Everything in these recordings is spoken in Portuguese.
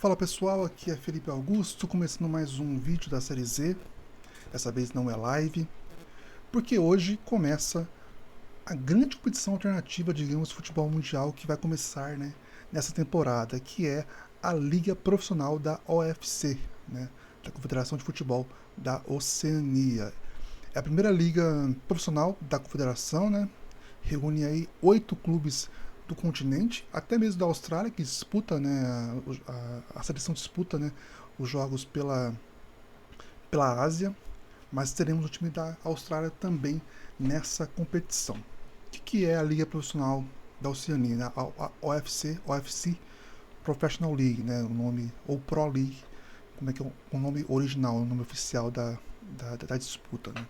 Fala pessoal, aqui é Felipe Augusto, começando mais um vídeo da série Z. Dessa vez não é live, porque hoje começa a grande competição alternativa, digamos, de futebol mundial que vai começar, né, nessa temporada, que é a Liga Profissional da OFC, né, da Confederação de Futebol da Oceania. É a primeira liga profissional da confederação, né? Reúne aí 8 clubes do continente, até mesmo da Austrália, que disputa, né? A seleção disputa, né, os jogos pela Ásia, mas teremos o time da Austrália também nessa competição. O que é a liga profissional da Oceania? Né? A OFC Professional League, né? O nome, ou Pro League, como é que é o nome original, o nome oficial da disputa, né?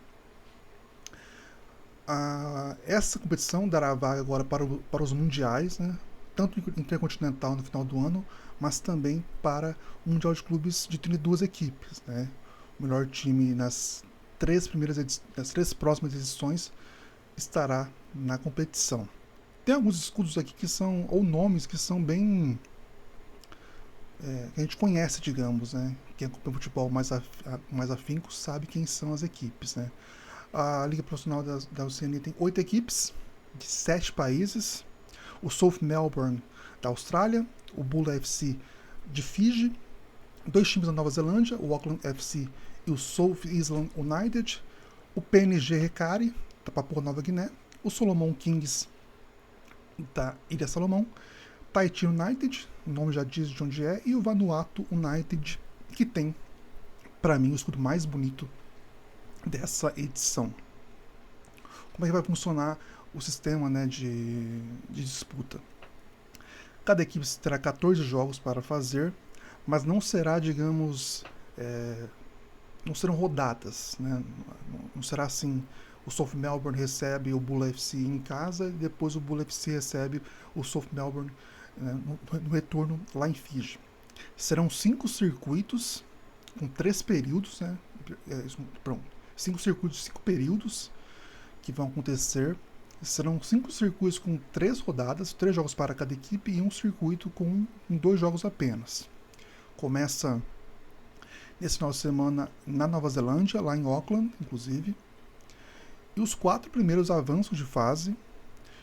Essa competição dará vaga agora para os mundiais, né? Tanto intercontinental no final do ano, mas também para o Mundial de Clubes de 32 equipes. Né? O melhor time nas nas três próximas edições estará na competição. Tem alguns escudos aqui que são, ou nomes que são bem. Que a gente conhece, digamos, né? Quem acompanha o futebol mais afinco sabe quem são as equipes, né? A Liga Profissional da Oceania tem 8 equipes de 7 países. O South Melbourne da Austrália, o Bula FC de Fiji, 2 times da Nova Zelândia, o Auckland FC e o South Island United, o PNG Recare da Papua Nova Guiné, o Solomon Kings da Ilha Salomão, Tahiti United, o nome já diz de onde é, e o Vanuatu United, que tem, para mim, o escudo mais bonito dessa edição. Como é que vai funcionar o sistema, né, de disputa? Cada equipe terá 14 jogos para fazer, mas não será, digamos, não serão rodadas, né? Não será assim, o South Melbourne recebe o Bula FC em casa e depois o Bula FC recebe o South Melbourne, né, no retorno lá em Fiji. Serão 5 circuitos com 3 períodos, né? Pronto, 5 circuitos de 5 períodos que vão acontecer. Serão 5 circuitos com 3 rodadas, 3 jogos para cada equipe e um circuito com 2 jogos apenas. Começa nesse final de semana na Nova Zelândia, lá em Auckland, inclusive. E os 4 primeiros avançam de fase.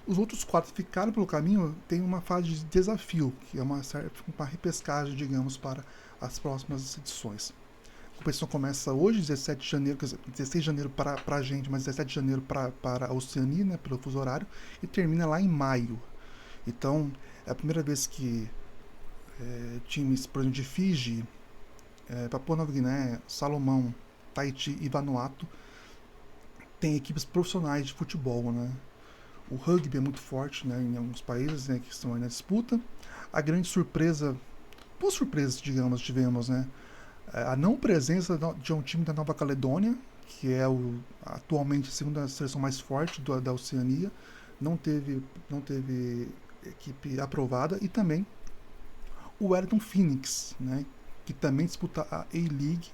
Os outros 4 ficaram pelo caminho, tem uma fase de desafio, que é uma repescagem, digamos, para as próximas edições. A competição começa hoje, 17 de janeiro, quer dizer, 16 de janeiro para a gente, mas 17 de janeiro para a Oceania, né, pelo fuso horário, e termina lá em maio. Então, é a primeira vez que times, por exemplo, de Fiji, Papua Nova Guiné, Salomão, Tahiti e Vanuatu têm equipes profissionais de futebol, né? O rugby é muito forte, né, em alguns países, né, que estão aí na disputa. A grande surpresa, duas surpresas, digamos, tivemos, né? A não presença de um time da Nova Caledônia, que é atualmente a segunda seleção mais forte da Oceania, não teve equipe aprovada, e também o Wellington Phoenix, né, que também disputa a A-League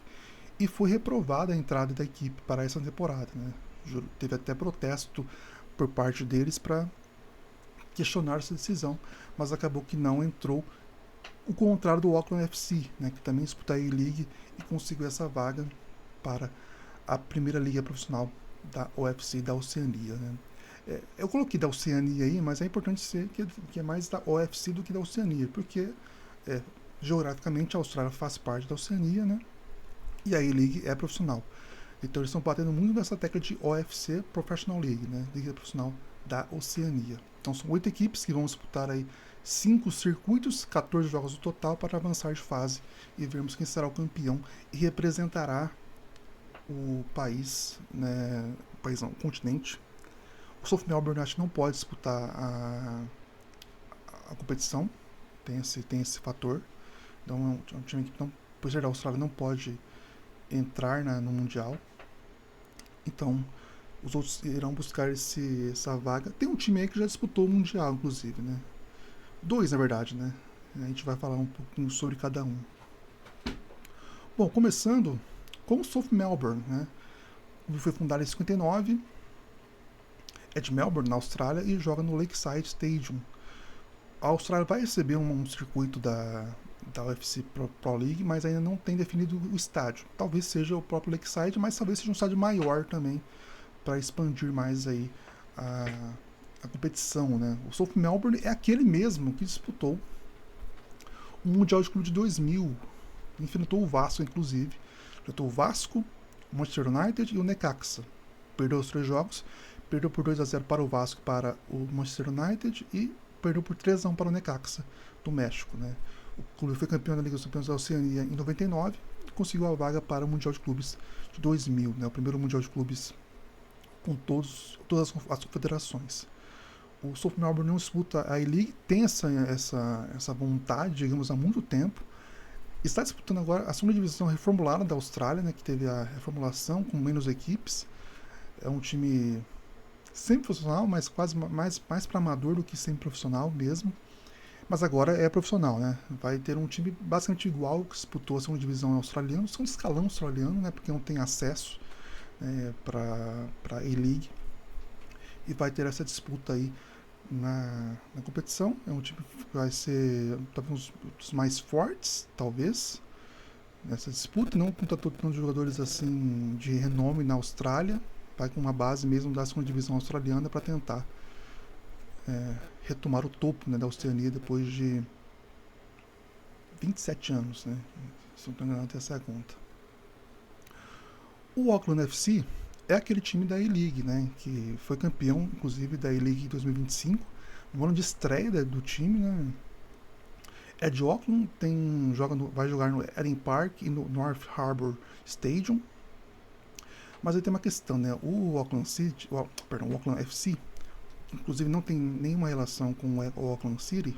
e foi reprovada a entrada da equipe para essa temporada. Né. Teve até protesto por parte deles para questionar essa decisão, mas acabou que não entrou. O contrário do Auckland FC, né, que também disputa a A-League e conseguiu essa vaga para a primeira liga profissional da OFC da Oceania. Né. Eu coloquei da Oceania aí, mas é importante ser que é mais da OFC do que da Oceania, porque geograficamente a Austrália faz parte da Oceania, né, e a A-League é profissional. Então eles estão batendo muito nessa tecla de OFC Professional League, né, Liga Profissional da Oceania. Então são 8 equipes que vão disputar aí 5 circuitos, 14 jogos no total para avançar de fase e vermos quem será o campeão e representará o país, né, o continente. O South Melbourne acho que não pode disputar a competição, tem esse fator. Então é um time que, não, por ser da Austrália, não pode entrar no Mundial. Então os outros irão buscar essa vaga. Tem um time aí que já disputou o Mundial, inclusive, né? 2, na verdade, né? A gente vai falar um pouquinho sobre cada um. Bom, começando com o South Melbourne, né? Foi fundado em 59, é de Melbourne, na Austrália, e joga no Lakeside Stadium. A Austrália vai receber um circuito da UFC Pro League, mas ainda não tem definido o estádio. Talvez seja o próprio Lakeside, mas talvez seja um estádio maior também, para expandir mais aí a, a competição, né? O South Melbourne é aquele mesmo que disputou o Mundial de Clube de 2000, enfrentou o Vasco, inclusive. Enfrentou o Vasco, o Manchester United e o Necaxa. Perdeu os 3 jogos, perdeu por 2-0 para o Vasco, para o Manchester United, e perdeu por 3-1 para o Necaxa, do México, né? O clube foi campeão da Liga dos Campeões da Oceania em 99 e conseguiu a vaga para o Mundial de Clubes de 2000, né? O primeiro Mundial de Clubes com todas as confederações. O South Melbourne não disputa a A-League, tem essa vontade, digamos, há muito tempo. Está disputando agora a segunda divisão reformulada da Austrália, né, que teve a reformulação com menos equipes. É um time semi-profissional, mas quase mais para amador do que semi-profissional mesmo. Mas agora é profissional, né? Vai ter um time basicamente igual que disputou a segunda divisão australiana, são de escalão australiano, né, porque não tem acesso, para a A-League. E vai ter essa disputa aí na competição. É um time que vai ser talvez um dos mais fortes, talvez, nessa disputa. Não conta tantos jogadores assim de renome na Austrália. Vai com uma base mesmo da segunda divisão australiana para tentar retomar o topo, né, da Oceania depois de 27 anos, né? Se não estou enganado, essa é a conta. O Auckland FC é aquele time da A-League, né, que foi campeão, inclusive, da A-League em 2025, no ano de estreia do time, né? É de Auckland, vai jogar no Eden Park e no North Harbour Stadium. Mas aí tem uma questão, né? O Auckland FC, inclusive não tem nenhuma relação com o Auckland City.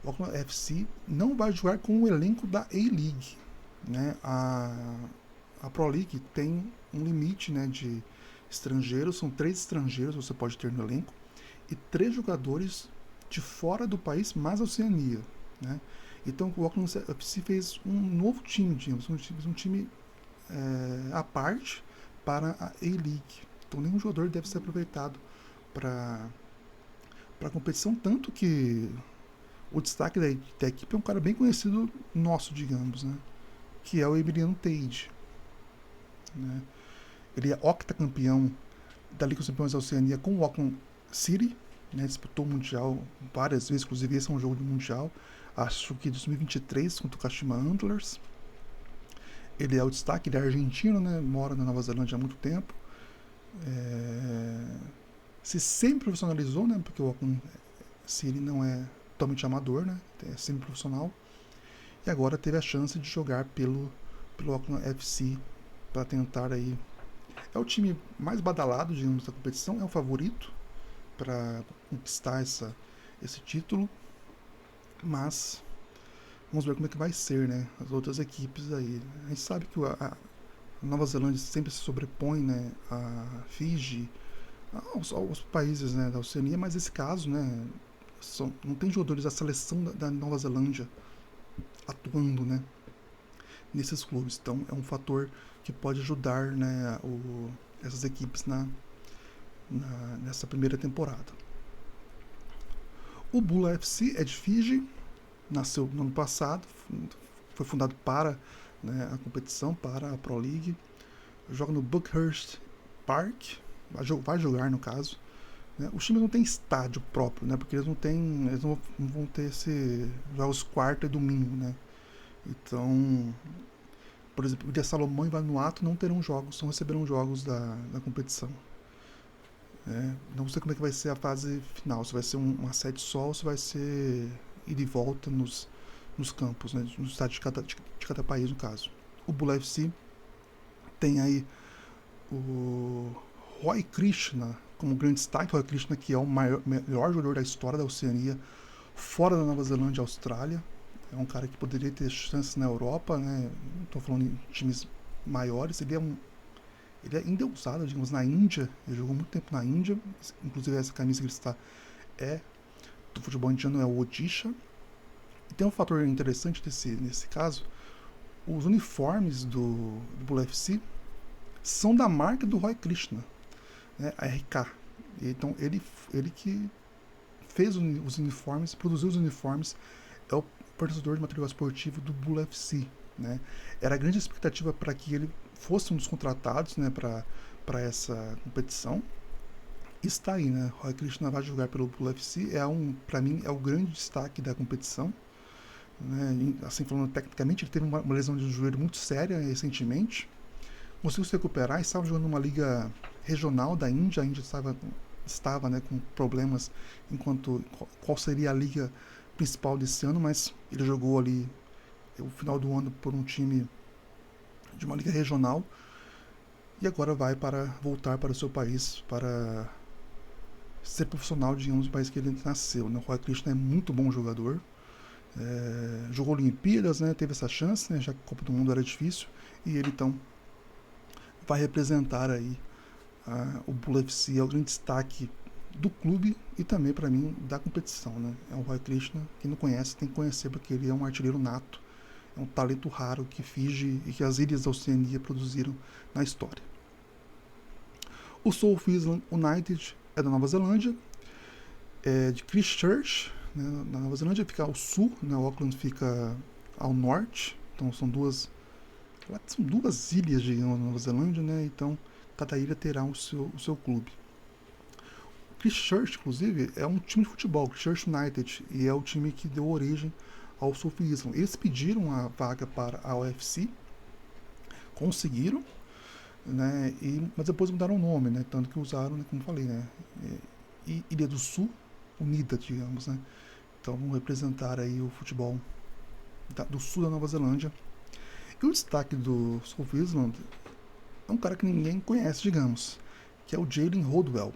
O Auckland FC não vai jogar com o elenco da A-League, né? A Pro League tem um limite, né, de estrangeiros, são 3 estrangeiros que você pode ter no elenco e 3 jogadores de fora do país, mais a Oceania, né? Então o Auckland FC fez um novo time, digamos, um time à parte para a A-League. Então nenhum jogador deve ser aproveitado para a competição, tanto que o destaque da equipe é um cara bem conhecido nosso, digamos, né, que é o Emiliano Teide, né? Ele é octacampeão da Liga dos Campeões da Oceania com o Auckland City, né? Disputou o Mundial várias vezes, inclusive esse é um jogo de Mundial, acho que 2023, contra o Kashima Antlers. Ele é o destaque, ele é argentino, né? Mora na Nova Zelândia há muito tempo. Se sempre profissionalizou, né? Porque o Auckland City não é totalmente amador, né? É sempre profissional. E agora teve a chance de jogar pelo Auckland FC para tentar aí. É o time mais badalado, digamos, da competição, é o favorito para conquistar esse título, mas vamos ver como é que vai ser, né? As outras equipes aí. A gente sabe que a Nova Zelândia sempre se sobrepõe, né, a Fiji, aos países, né, da Oceania, mas esse caso, né, não tem jogadores da seleção da Nova Zelândia atuando, né, nesses clubes. Então é um fator que pode ajudar, né, essas equipes nessa primeira temporada. O Bula FC é de Fiji, nasceu no ano passado, foi fundado para, né, a competição, para a Pro League. Joga no Buckhurst Park, vai jogar no caso. Né? Os times não tem estádio próprio, né, porque eles não vão ter jogos quarta e domingo, né? Então, por exemplo, o dia Salomão e Vanuatu não terão jogos, não receberão jogos da competição. Não sei como é que vai ser a fase final, se vai ser uma sede só ou se vai ser ida e volta nos campos, né, no estádio de cada país, no caso. O Bula FC tem aí o Roy Krishna como grande destaque. Roy Krishna, que é o melhor jogador da história da Oceania, fora da Nova Zelândia e Austrália. É um cara que poderia ter chances na Europa, né? Estou falando em times maiores. Ele é endeusado, digamos, na Índia. Ele jogou muito tempo na Índia. Inclusive essa camisa que ele está do futebol indiano é o Odisha. E tem um fator interessante nesse caso. Os uniformes do Bula FC são da marca do Roy Krishna, né, a RK. Então ele que fez os uniformes, produziu os uniformes, fornecedor de material esportivo do Bula FC, né? Era a grande expectativa para que ele fosse um dos contratados, né, para essa competição. Está aí, né? Roy Krishna vai jogar pelo Bula FC, para mim é o grande destaque da competição, né? Assim, falando tecnicamente, ele teve uma lesão de joelho muito séria recentemente, conseguiu se recuperar, estava jogando numa liga regional da Índia, a Índia estava, né, com problemas enquanto qual seria a liga principal desse ano, mas ele jogou ali o final do ano por um time de uma liga regional e agora vai voltar para o seu país para ser profissional, digamos, no país que ele nasceu, né? O Roy Krishna é muito bom jogador, jogou Olimpíadas, né? Teve essa chance, né? Já que a Copa do Mundo era difícil, e ele então vai representar aí o Bula FC, é o grande destaque do clube e também para mim da competição, né? É o Roy Krishna, quem não conhece tem que conhecer porque ele é um artilheiro nato, é um talento raro que Fiji e que as ilhas da Oceania produziram na história. O South Island United é da Nova Zelândia, é de Christchurch, né, na Nova Zelândia, fica ao sul, né, o Auckland fica ao norte, então são duas ilhas, digamos, na Nova Zelândia, né, então cada ilha terá o seu clube. Christchurch, inclusive, é um time de futebol, Christchurch United, e é o time que deu origem ao South Island. Eles pediram a vaga para a UFC, conseguiram, né, mas depois mudaram o nome, né, tanto que usaram, né, como falei, né, Ilha do Sul Unida, digamos, né, então vão representar aí o futebol do sul da Nova Zelândia. E o destaque do South Island é um cara que ninguém conhece, digamos, que é o Jalen Rodwell.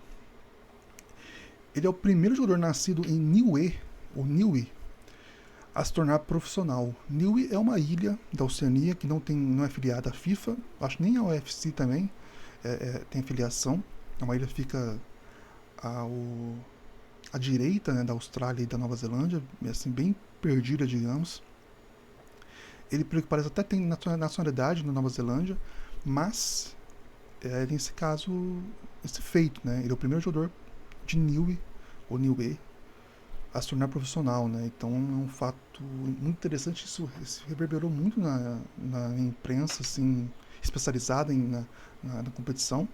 Ele é o primeiro jogador nascido em Niue, ou Niue, a se tornar profissional. Niue é uma ilha da Oceania que não é filiada à FIFA, acho que nem a UFC também tem filiação. É uma ilha que fica à direita, né, da Austrália e da Nova Zelândia, assim, bem perdida, digamos. Ele, pelo que parece, até tem nacionalidade na Nova Zelândia, mas nesse caso, esse feito, né? Ele é o primeiro jogador de Niue, ou Niue, a se tornar profissional, né? Então é um fato muito interessante, isso reverberou muito na imprensa, assim, especializada na competição,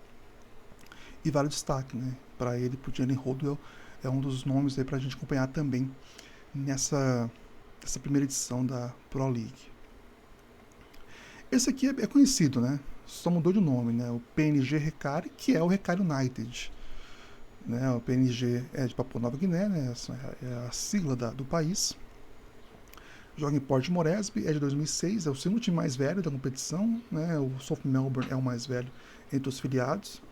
e vale o destaque, né? Para ele, para o Jalen Rodwell, é um dos nomes aí para a gente acompanhar também nessa primeira edição da Pro League. Esse aqui é conhecido, né? Só mudou de nome, né? O PNG Recare, que é o Recare United. Né? O PNG é de Papua Nova Guiné, né? Essa é a sigla do país. Joga em Port Moresby, é de 2006, é o segundo time mais velho da competição, né? O South Melbourne é o mais velho entre os filiados.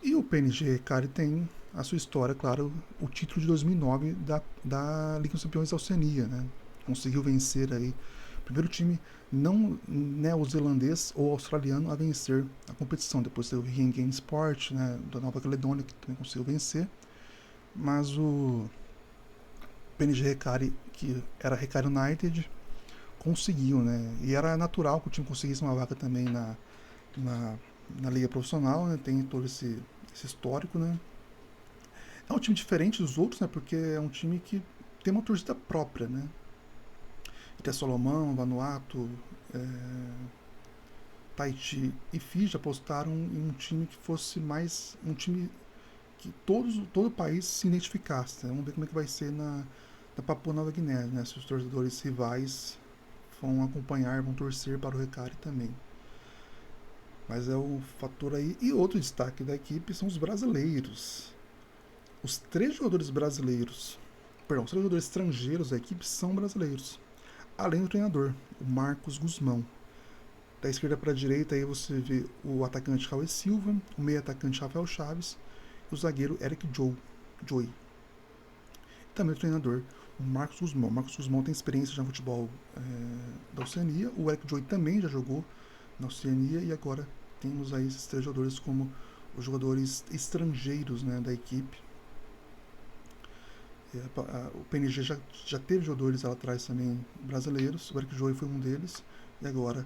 E o PNG Recare tem a sua história, claro, o título de 2009 da Liga dos Campeões da Oceania, né? Conseguiu vencer aí o primeiro time não neozelandês ou australiano a vencer a competição. Depois teve o Ringen Sport, né, da Nova Caledônia, que também conseguiu vencer. Mas o PNG Recare, que era Recare United, conseguiu, né? E era natural que o time conseguisse uma vaga também na liga profissional, né? Tem todo esse histórico, né? É um time diferente dos outros, né? Porque é um time que tem uma torcida própria, né? Até Solomão, Vanuatu, Tahiti e Fiji apostaram em um time que fosse mais um time que todo o país se identificasse, né? Vamos ver como é que vai ser na Papua Nova Guiné, né? Se os torcedores rivais vão acompanhar, vão torcer para o Recare também. Mas é o fator aí. E outro destaque da equipe são os brasileiros. Os três jogadores estrangeiros da equipe são brasileiros. Além do treinador, o Marcos Guzmão. Da esquerda para a direita aí você vê o atacante Raul Silva, o meio atacante Rafael Chaves e o zagueiro Eric Joy. E também o treinador, o Marcos Guzmão. O Marcos Guzmão tem experiência já no futebol da Oceania. O Eric Joy também já jogou na Oceania e agora temos aí esses três jogadores como os jogadores estrangeiros, né, da equipe. O PNG já teve jogadores lá atrás também brasileiros, o Eric Joy foi um deles, e agora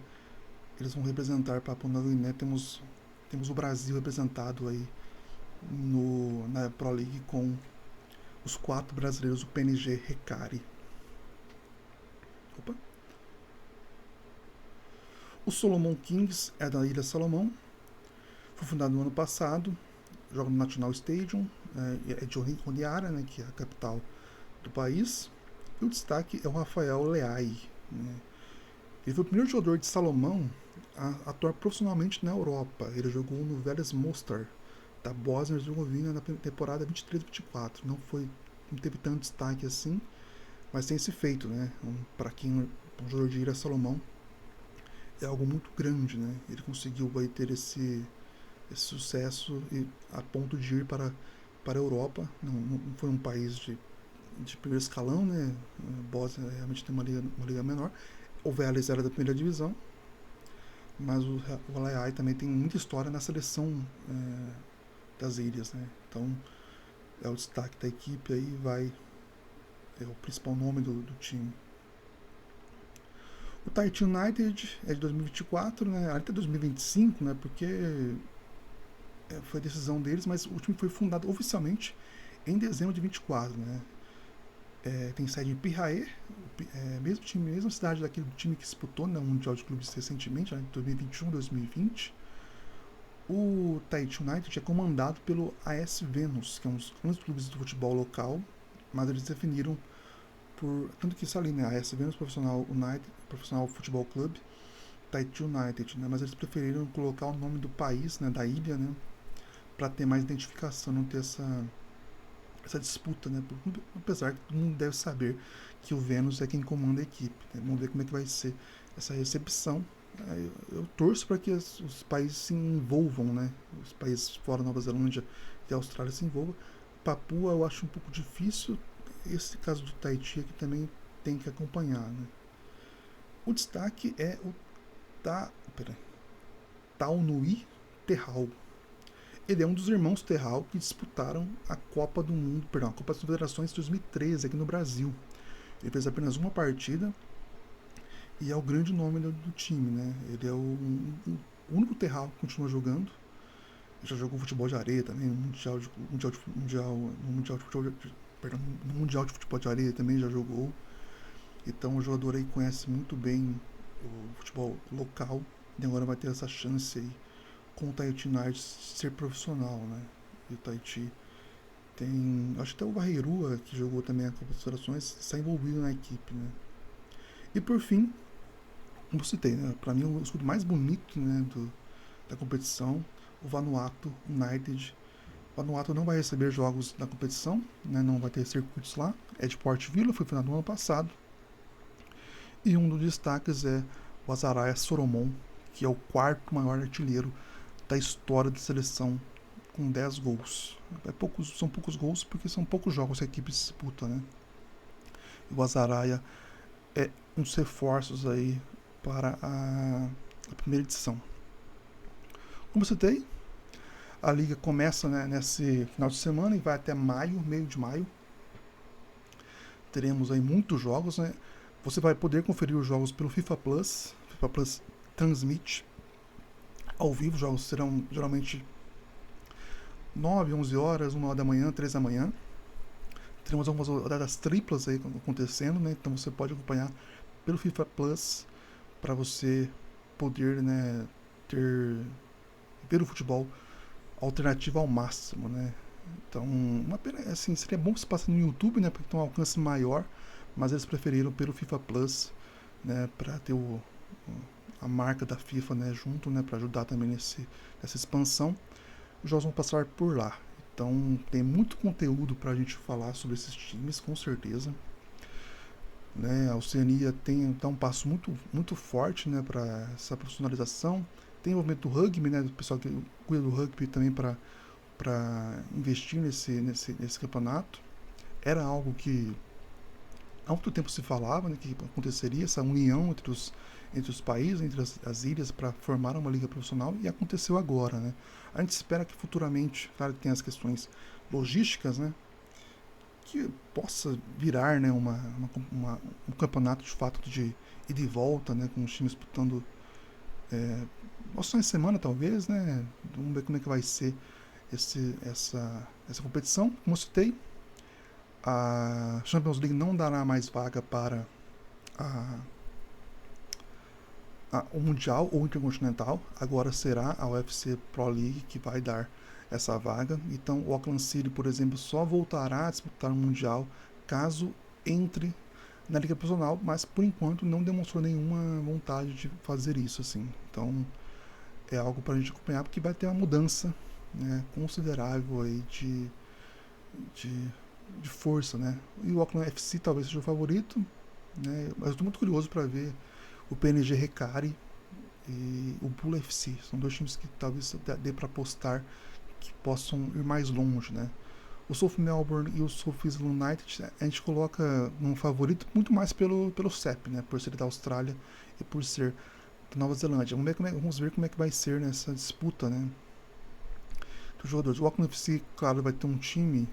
eles vão representar Papua Nova Guiné. Temos o Brasil representado aí na Pro League com os 4 brasileiros do PNG Recare. Opa. O Solomon Kings é da Ilha Salomão, foi fundado no ano passado, joga no National Stadium, é de Honiara, né, que é a capital do país. E o destaque é o Rafael Leai. Né? Ele foi o primeiro jogador de Salomão a atuar profissionalmente na Europa. Ele jogou no Vélez Mostar, da Bósnia e Herzegovina, na temporada 23-24. Não teve tanto destaque assim, mas tem esse feito, né? Para quem um jogador de Ilha Salomão é algo muito grande, né? Ele conseguiu ter esse sucesso a ponto de ir para a Europa. Não foi um país de primeiro escalão, né? A Bósnia realmente tem uma liga menor. O Vélez era da primeira divisão, mas o Alai também tem muita história na seleção das ilhas, né? Então é o destaque da equipe aí, é o principal nome do time. O Tahiti United é de 2024, né? Até 2025, né? Porque foi a decisão deles, mas o time foi fundado oficialmente em dezembro de 24, né? Tem sede em Pirraê, mesmo time, mesma cidade daquele time que disputou, né, o Mundial de Clubes recentemente, né, em 2021, 2020. O Tahiti United é comandado pelo AS Venus, que é um dos grandes clubes de futebol local, mas eles definiram tanto que isso ali, né, AS Venus Profissional Futebol Club, Tahiti United, né, mas eles preferiram colocar o nome do país, né, da ilha, né, para ter mais identificação, não ter essa disputa, né? Apesar que todo mundo deve saber que o Venus é quem comanda a equipe. Né? Vamos ver como é que vai ser essa recepção. Eu torço para que os países se envolvam, né? Os países fora Nova Zelândia e Austrália se envolvam. Papua eu acho um pouco difícil. Esse caso do Tahiti aqui também tem que acompanhar, né? O destaque é o Taunui Terral. Ele é um dos irmãos Terral que disputaram a Copa do Mundo, perdão, a Copa das Confederações de 2013 aqui no Brasil. Ele fez apenas uma partida e é o grande nome do time, né? Ele é o único Terral que continua jogando. Ele já jogou futebol de areia também, no Mundial de Futebol de Areia também já jogou. Então o jogador aí conhece muito bem o futebol local e agora vai ter essa chance aí com o Tahiti United ser profissional, né? E o Tahiti tem, acho que até o Barreirua, que jogou também a Copa das Federações, está envolvido na equipe, né? E por fim, como citei, né? Para mim o escudo mais bonito, né, da competição, o Vanuatu United. O Vanuatu não vai receber jogos da competição, né? Não vai ter circuitos lá. É de Port Vila, foi fundado no ano passado. E um dos destaques é o Azaraya Soromon, que é o quarto maior artilheiro da história da seleção, com 10 gols. São poucos gols porque são poucos jogos que a equipe disputa, né? O Azaraya é uns reforços aí para a primeira edição. Como citei, a liga começa, né, nesse final de semana e vai até maio, meio de maio. Teremos aí muitos jogos, né? Você vai poder conferir os jogos pelo FIFA Plus. FIFA Plus transmite ao vivo. Os jogos serão geralmente 9, 11 horas, 1 hora da manhã, 3 da manhã. Teremos algumas rodadas triplas aí acontecendo, né? Então você pode acompanhar pelo FIFA Plus para você poder, né, ver o futebol alternativo ao máximo, né? Então, uma pena, assim, seria bom se passasse no YouTube, né, para ter um alcance maior, mas eles preferiram pelo FIFA Plus, né, para ter a marca da FIFA, né, junto, né, para ajudar também nessa expansão. Os jogos vão passar por lá. Então, tem muito conteúdo para a gente falar sobre esses times, com certeza. Né, a Oceania dá um passo muito, muito forte, né, para essa profissionalização. Tem o envolvimento do rugby, né, do pessoal que cuida do rugby também para investir nesse campeonato. Era algo que há muito tempo se falava, né, que aconteceria, essa união entre os países, entre as ilhas, para formar uma liga profissional, e aconteceu agora, né? A gente espera que futuramente, claro que tem as questões logísticas, né, que possa virar, né, um campeonato de fato de ida e volta, né, com os times disputando só em semana talvez, né? Vamos ver como é que vai ser essa competição. Como eu citei, a Champions League não dará mais vaga para a, o Mundial ou Intercontinental. Agora será a UFC Pro League que vai dar essa vaga. Então o Auckland City, por exemplo, só voltará a disputar o Mundial caso entre na Liga Profissional, mas por enquanto não demonstrou nenhuma vontade de fazer isso, assim. Então é algo para a gente acompanhar, porque vai ter uma mudança, né, considerável aí de, de força, né? E o Auckland FC talvez seja o favorito, né? Mas eu estou muito curioso para ver o PNG Recare e o Bull FC. São dois times que talvez dê para apostar que possam ir mais longe, né? O South Melbourne e o South Queensland United a gente coloca um favorito muito mais pelo CEP, né? Por ser da Austrália e por ser da Nova Zelândia. Vamos ver como é que vai ser nessa disputa, né? Dos jogadores. O Auckland FC, claro, vai ter um time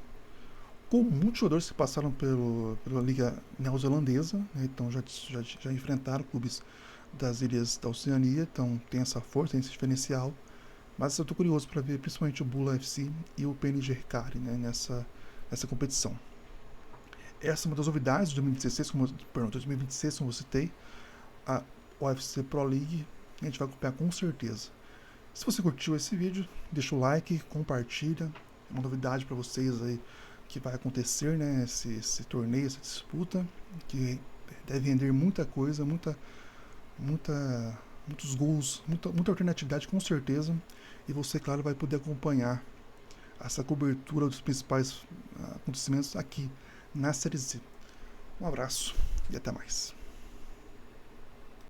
com muitos jogadores que passaram pela Liga Neozelandesa, né? Então já enfrentaram clubes das ilhas da Oceania, então tem essa força, tem esse diferencial. Mas eu estou curioso para ver principalmente o Bula FC e o PNG Recare, né, nessa competição. Essa é uma das novidades de 2026, como eu citei, a UFC Pro League, a gente vai acompanhar com certeza. Se você curtiu esse vídeo, deixa o like, compartilha, é uma novidade para vocês aí que vai acontecer, né, esse torneio, essa disputa, que deve render muita coisa, muitos gols, muita alternatividade com certeza, e você, claro, vai poder acompanhar essa cobertura dos principais acontecimentos aqui na Série Z. Um abraço e até mais.